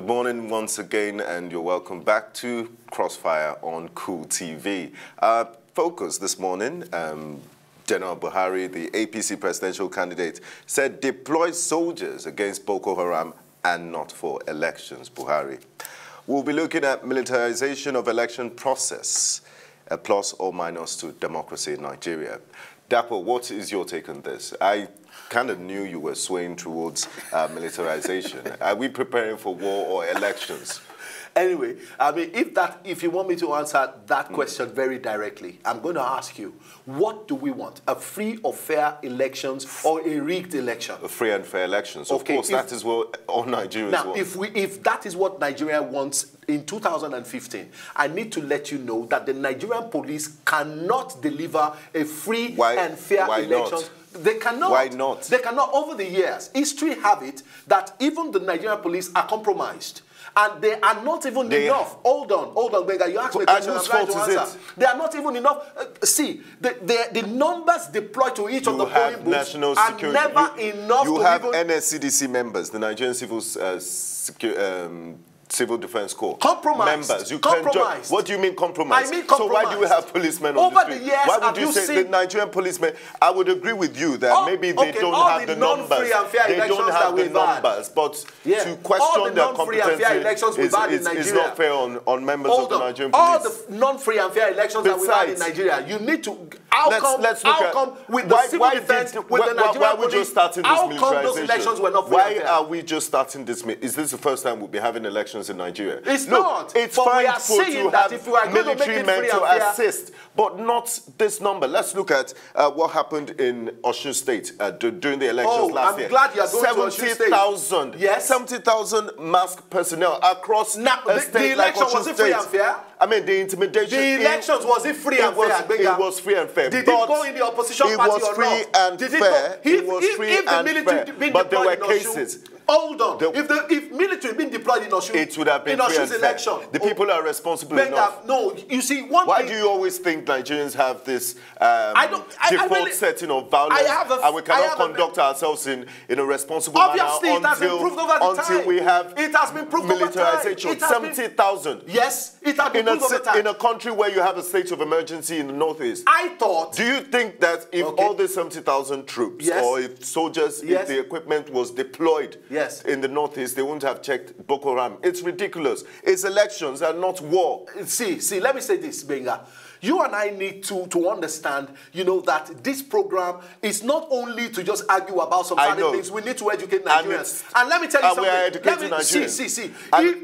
Good morning once again, and you're welcome back to Crossfire on Cool TV. Focus this morning, General Buhari, the APC presidential candidate, said deploy soldiers against Boko Haram and not for elections. Buhari. We'll be looking at militarization of election process, a plus or minus to democracy in Nigeria. Dapo, what is your take on this? I kind of knew you were swaying towards militarization. Are we preparing for war or elections? Anyway, I mean, if you want me to answer that question very directly, I'm going to ask you, what do we want? A free or fair elections or a rigged election? A free and fair elections. Of course, that is what all Nigerians want. Now, if that is what Nigeria wants in 2015, I need to let you know that the Nigerian police cannot deliver a free and fair election. Not? They cannot. Why not? They cannot. Over the years, history have it that even the Nigerian police are compromised. And they are not even enough. Hold on, Benga. You asked me a question. I'm trying to answer. They are not even enough. See, the numbers deployed to each of the polling booths are never enough. You have NSCDC members, the Nigerian Civil Defense Corps. Compromised. Members. You compromised. What do you mean compromised? I mean compromised. So why do we have policemen on the street? Over the years, why would you say the Nigerian policemen? I would agree with you that maybe they don't have the numbers. They don't have the numbers. But to question their competency is not fair on members of the Nigerian police. All the non-free and fair elections that we've had in Nigeria, you need to outcome with the civil defense, with the Nigerian police. How come those elections were not free and fair? Why are we just starting this? Is this the first time we'll be having elections in Nigeria? It's not. It's but fine we are saying that if we are going to make it free and fair, assist, but not this number. Let's look at what happened in Osun State during the elections last year. I'm glad you are going to Osun State. 70,000. Yes. 70,000 masked personnel across a state the election like Osun was it free and fair? I mean, the intimidation. The elections was it free and fair? It was free and fair. Did it go in the opposition party or not? It was free and fair. It was free and fair. But there were cases. Hold on. If military had been deployed in Osun, it would have been free and fair. Election. The people are responsible enough. No, you see, why do you always think Nigerians have this default setting of violence and we cannot conduct ourselves in a responsible manner until we have militarization? 70,000. Yes, it has been proved over time. In a country where you have a state of emergency in the northeast. I thought. Do you think that if all the 70,000 troops or if soldiers, if the equipment was deployed in the northeast, they wouldn't have checked Boko Haram? It's ridiculous. It's elections and not war. See, let me say this, Benga. You and I need to understand, you know, that this program is not only to just argue about some certain things. We need to educate Nigerians. And let me tell you something. We are educating Nigerians.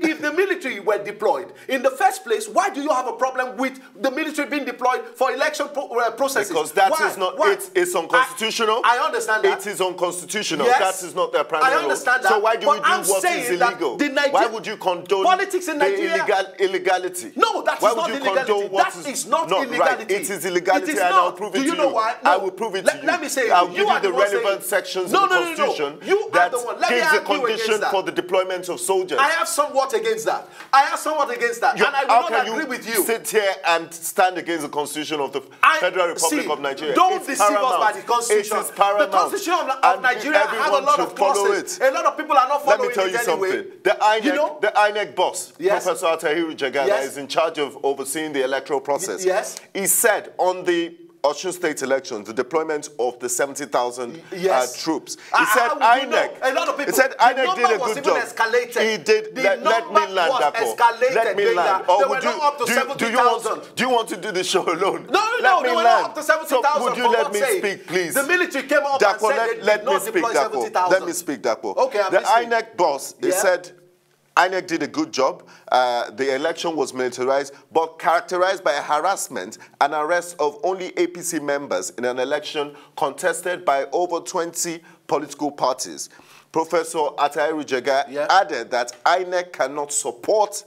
If the military were deployed, in the first place, why do you have a problem with the military being deployed for election processes? Because that is not, it's unconstitutional. I understand that. It is unconstitutional. Yes, that is not their primary I understand law. that. So why do we do what is illegal? Why would you condone politics in Nigeria? Illegality? No, that is not illegality. That is not illegality. Right. It is illegality, and I'll prove it to you. Do you know why? I will prove it to you. Let me say, I'll give you the relevant sections of the Constitution that gives the condition for the deployment of soldiers. I have somewhat against that. And I will not agree with you. Sit here and stand against the Constitution of the Federal Republic of Nigeria. Don't deceive us by the Constitution. It is paramount. The Constitution of Nigeria has a lot of clauses. A lot of people are not following it anyway. Let me tell you something. The INEC boss, Professor Atahiru Jagana, is in charge of overseeing the electoral process. Yes. He said on the Osun State elections, the deployment of the 70,000 troops. He said INEC. A lot of people. He said INEC did a good job. He did. Let me land, Dapo. Let me land. Or do you want to do the show alone? No, they were not up to 70,000. So would you let me speak, please? The military came up and said they did not deploy 70,000. Let me speak, Dapo. Okay, the INEC boss, he said INEC did a good job. The election was militarized, but characterized by harassment and arrest of only APC members in an election contested by over 20 political parties. Professor Atahiru Jega added that INEC cannot support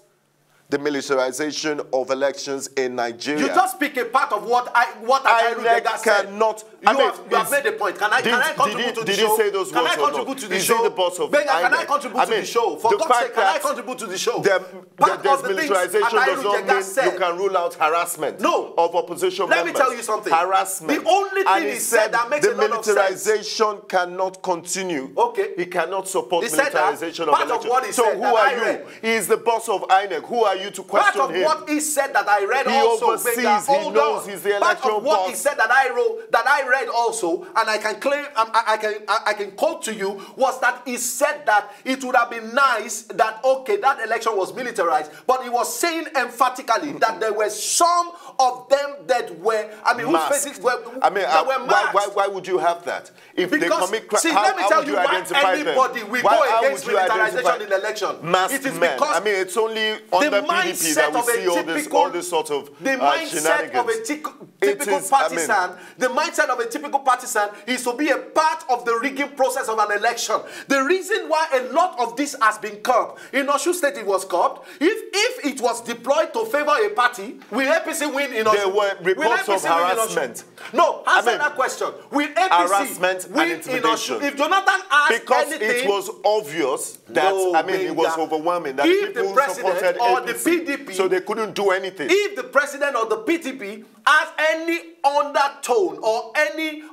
the militarization of elections in Nigeria. You just pick a part of what I cannot. You have made a point. Can I contribute to the show? Did he say those words? Can I contribute to the Is show? he the boss of Benga, INEC? can I contribute to the show? For God's sake, can I contribute to the show? There's militarization does not mean you can rule out harassment of opposition members. Let me tell you something. Harassment. The only thing he said that makes a lot of sense. The militarization cannot continue. Okay. He cannot support militarization of elections. Of what he so said who are you? He is the boss of INEC. Who are you to question him? Part of what he said that I read he also. Oversees, he knows he's the electoral boss. Part of what he said that I read also, and I can claim, I can quote to you, was that he said that it would have been nice that, okay, that election was militarized, but he was saying emphatically that there were some of them that were, whose faces were, that were masked. Why would you have that? If they commit crimes, let me tell you why anybody will go against militarization in election. It is because it's only under PDP that we see all this sort of mindset of a typical partisan, the mindset of a typical partisan is to be a part of the rigging process of an election. The reason why a lot of this has been curbed, in Osun State it was curbed. If it was deployed to favor a party, will APC win in Osun? There were reports of harassment. No, answer that question. Will APC harassment win and intimidation? In Osun? If Jonathan asked because anything, it was obvious that, it was overwhelming that if people the president supported or APC, the PDP, so they couldn't do anything. If the president or the PDP has any undertone or any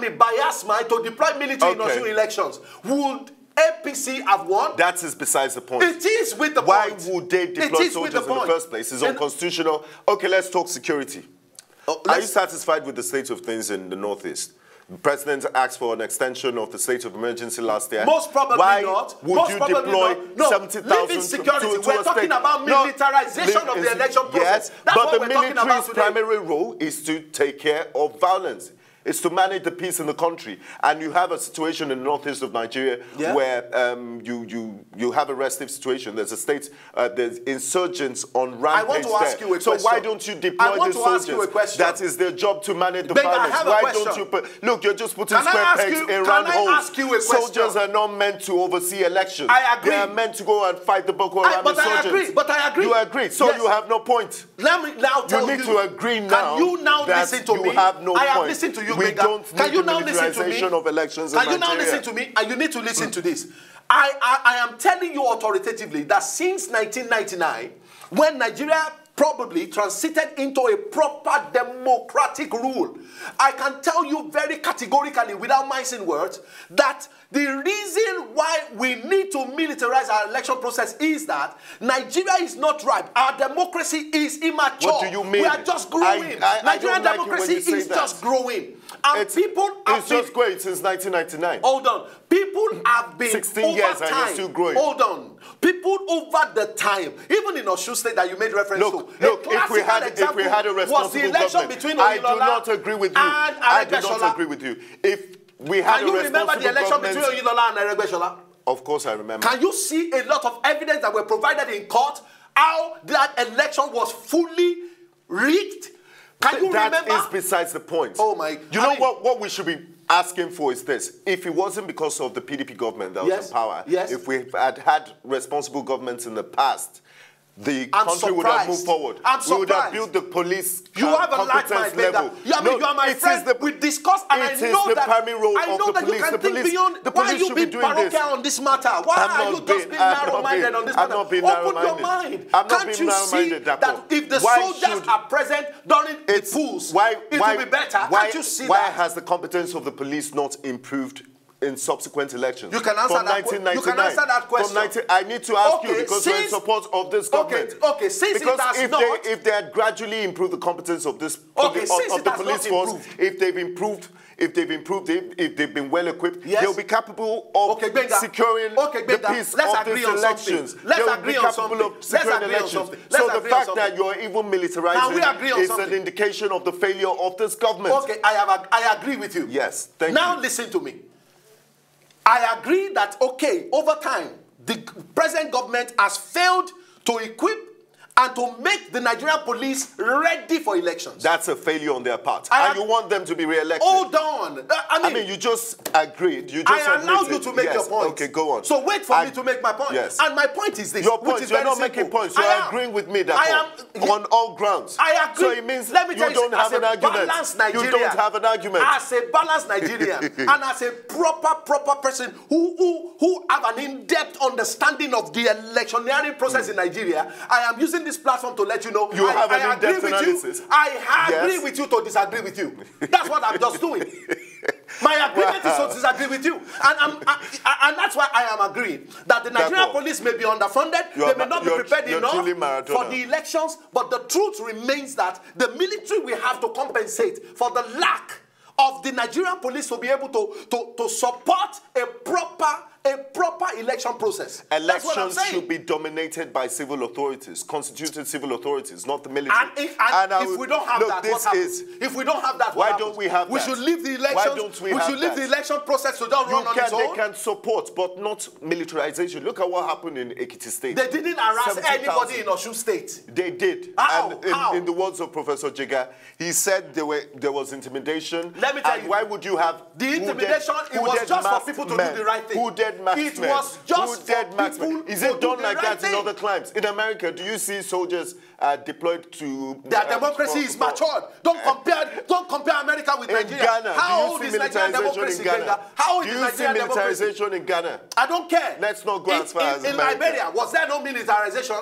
bias mind to deploy military in Osun elections, would APC have won? That is besides the point. It is with the point. Why would they deploy soldiers in the first place? It's unconstitutional. Okay, let's talk security. Are you satisfied with the state of things in the Northeast? The president asked for an extension of the state of emergency last year. Most probably not. Would you deploy 70,000 security? to we're talking about militarization of the election process. Yes, but the military's primary role is to take care of violence. It's to manage the peace in the country. And you have a situation in the northeast of Nigeria where you have a restive situation. There's a state, there's insurgents on rampage I want to ask you a question. So why don't you deploy the soldiers? That is their job to manage the violence. Why don't you look, you're just putting square pegs in round holes. Soldiers are not meant to oversee elections. I agree. They are meant to go and fight the Boko Haram insurgents. But I agree. You agree. So you have no point. Let me now tell you. You need to agree now. Can you now listen to me? You have no point. I have listened to you. We don't need the militarization of elections in Nigeria. Can you now listen to me? And you need to listen to this. I am telling you authoritatively that since 1999, when Nigeria probably transited into a proper democratic rule, I can tell you very categorically, without mincing words, that the reason why we need to militarize our election process is that Nigeria is not ripe. Our democracy is immature. What do you mean? We are just growing. Nigerian democracy is just growing. And people it's just growing since 1999. Hold on. People have been 16 years and you're still growing. Hold on. People over the time, even in Osun State that you made reference to. Look, if we had a responsible government, I do not agree with you. I do not agree with you. If we had a responsible government... Can you remember the election between Oyinlola and Aregbesola? Of course I remember. Can you see a lot of evidence that were provided in court how that election was fully rigged? Can you remember? That is besides the point. Oh my... You know what we should be asking for is this. If it wasn't because of the PDP government that was in power, if we had responsible governments in the past, the country would have moved forward. We would have built the police competence level. You are my friend. We discussed, and I know that primary role I know of the that police. you can think beyond. Why are you being parochial on this matter? Why are you just being narrow-minded on this matter? I'm not being Open your mind. Can't you see that if the soldiers are present during the pools, it will be better? Can't you see that? Why has the competence of the police not improved in subsequent elections? You can answer that question. I need to ask you because you're in support of this government. Okay, since because it has not... if they had gradually improved the competence of this of the police force, if they've been well equipped, they'll be capable of securing the peace of these elections. Let's agree on something. So the fact that you're even militarizing is an indication of the failure of this government. Okay, I agree with you. Yes, thank you. Now listen to me. I agree that, okay, over time, the present government has failed to equip and to make the Nigerian police ready for elections. That's a failure on their part. And you want them to be re-elected. Hold on. I mean, you just agreed. You just I allow you to make your point. Okay, go on. So wait for me to make my point. Yes. And my point is this. Your point, which is you're not simple. making points. You're agreeing with me that on all grounds. I agree. So it means Let me tell you don't have an argument. You don't have an argument. As a balanced Nigerian and as a proper person who have an in-depth understanding of the electioneering process in Nigeria, I am using this platform to let you know I agree with you. I agree with you to disagree with you. That's what I'm just doing. My agreement is to disagree with you. And that's why I am agreeing that the Nigerian police may be underfunded, they may not be prepared enough for the elections, but the truth remains that the military will have to compensate for the lack of the Nigerian police to be able to support a proper election process. Elections should be dominated by civil authorities, constituted civil authorities, not the military. And if we don't have that, what happens? If we don't have that, why don't we have that? We should leave the elections. Why don't we have that? We should leave the election process to just run on its own. They can support, but not militarization. Look at what happened in Ekiti State. They didn't harass anybody in Osun State. They did. How? And in the words of Professor Jiga, he said there was intimidation. Let me tell you. Why would you have the intimidation? It was just for people to do the right thing. Who dead marksmen? It was just for people. Is it done like that in other climes? In America, do you see soldiers deployed to? Their democracy is matured. Don't compare America with Nigeria. In Ghana, how old is Nigerian democracy in Ghana? How old is Nigerian democracy? Militarization in Ghana? I don't care. Let's not go as far as in Liberia. Was there no militarization?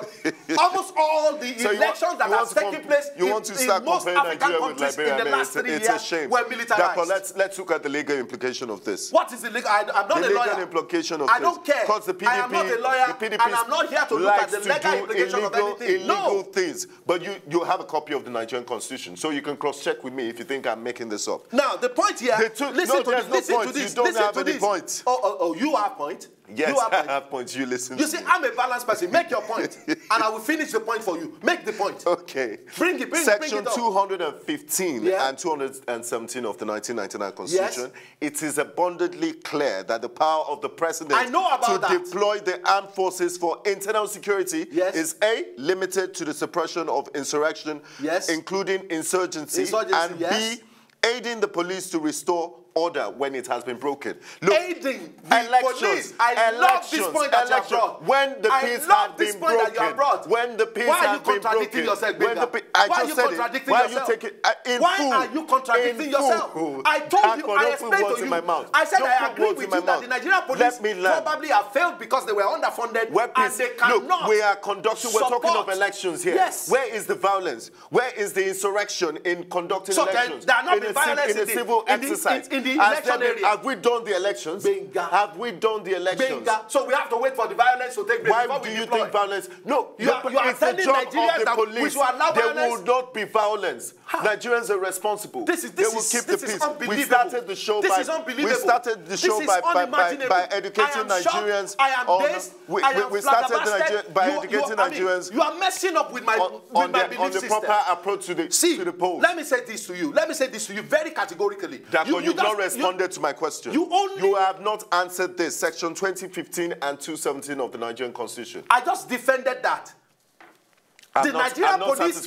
Almost all the elections that have taken place in most African countries in the last 3 years were militarized. Let's look at the legal implication of this. What is the legal? I'm not a lawyer. The legal implication of I don't care. Because the PDP, I am not a lawyer, and I'm not here to look at the legal implication of anything. Illegal things. But you have a copy of the Nigerian Constitution, so you can cross-check with me if you think I'm making this up. Now, the point here, listen to this. You don't have any points. Oh, you have point? Yes, I have points. You listen to me. You see, I'm a balanced person. Make your point, and I will finish the point for you. Make the point. Okay. Bring it Section up. 215 and 217 of the 1999 Constitution. Yes. It is abundantly clear that the power of the president deploy the armed forces for internal security is A, limited to the suppression of insurrection, including insurgency, and B, aiding the police to restore order when it has been broken. Look, aiding the police. I love this point that you have brought. When the peace has been broken. When the peace has been broken. Why are you contradicting yourself? Why are you contradicting yourself? I told you, I explained to you. I said I agree with you that the Nigerian police probably have failed because they were underfunded and they cannot. Look, we are conducting, we're talking of elections here. Yes. Where is the violence? Where is the insurrection in conducting elections? There are not been violence in a civil exercise. In the election area. Have we done the elections? Binga. Have we done the elections? Binga. So we have to wait for the violence to take place. Why do you think violence? No, you are telling Nigerians that we should allow violence. There will not be violence. Nigerians are responsible. They will keep the peace. We started the show by educating Nigerians. We started by educating Nigerians. You are messing up with my belief system. On the proper approach to the polls. Let me say this to you. Let me say this to you very categorically. You've not responded to my question. You have not answered this. Section 2015 and 217 of the Nigerian Constitution. I just defended that. The Nigerian police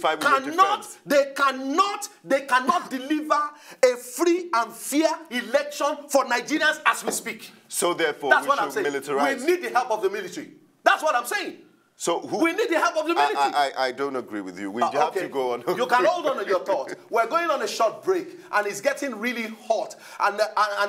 cannot deliver a free and fair election for Nigerians as we speak. So therefore, that's what I'm saying. Militarize. We need the help of the military. That's what I'm saying. So we need the help of the military. I don't agree with you. We have to go on. You can hold on to your thoughts. We're going on a short break, and it's getting really hot, and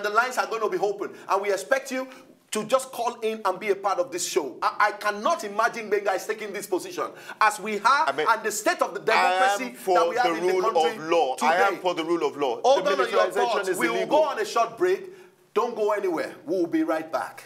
the lines are going to be open, and we expect you to just call in and be a part of this show. I cannot imagine Benga is taking this position as we have and the state of the democracy that we have in the country today. I am for the rule of law. Hold on to your thoughts. We will go on a short break. Don't go anywhere. We will be right back.